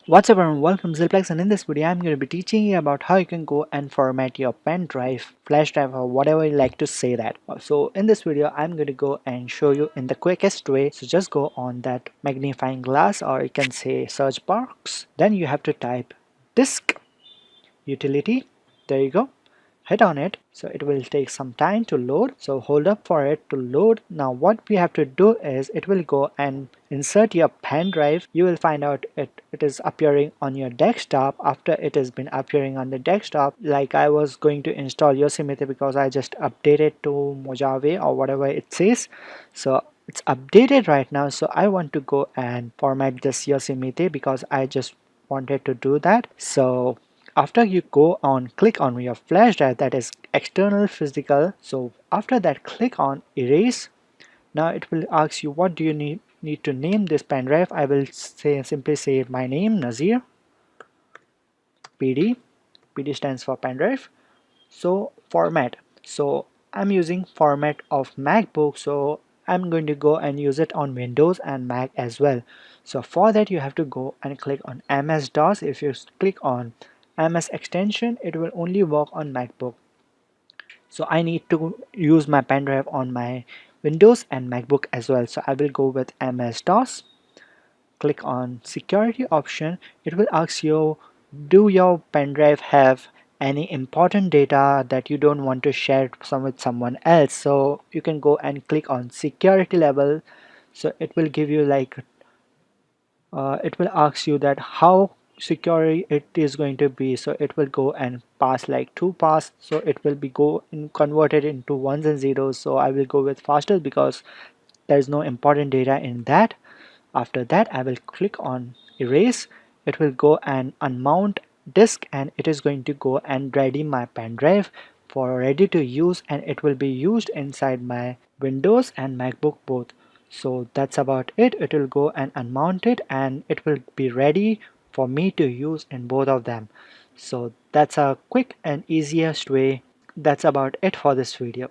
What's up everyone, welcome to ZealPlex, and in this video I'm going to be teaching you about how you can go and format your pen drive, flash drive, or whatever you like to say that. So in this video I'm going to go and show you in the quickest way. So just go on that magnifying glass, or you can say search box. Then you have to type disk utility. There you go. Hit on it. So it will take some time to load, so hold up for it to load. Now what we have to do is it will go and insert your pen drive. You will find out it is appearing on your desktop. After it has been appearing on the desktop, like I was going to install Yosemite because I just updated to Mojave or whatever it says. So it's updated right now, so I want to go and format this Yosemite because I just wanted to do that. So after you go on, click on your flash drive, that is external physical. So after that, click on erase. Now it will ask you what do you need to name this pen drive. I will simply say my name, Nazir. PD stands for pen drive. So format, so I'm using format of MacBook, so I'm going to go and use it on Windows and Mac as well. So for that you have to go and click on MS-DOS. If you click on MS extension, it will only work on MacBook. So I need to use my pen drive on my Windows and MacBook as well. So I will go with MS-DOS. Click on security option. It will ask you, do your pen drive have any important data that you don't want to share with someone else? So you can go and click on security level. So it will give you like it will ask you that how secure it is going to be. So it will go and pass like 2 pass, so it will be converted into ones and zeros. So I will go with faster because there's no important data in that. After that I will click on erase. It will go and unmount disk, and it is going to go and ready my pen drive for ready to use, and it will be used inside my Windows and MacBook both. So that's about it. It will go and unmount it, and it will be ready for me to use in both of them. So that's a quick and easiest way. That's about it for this video.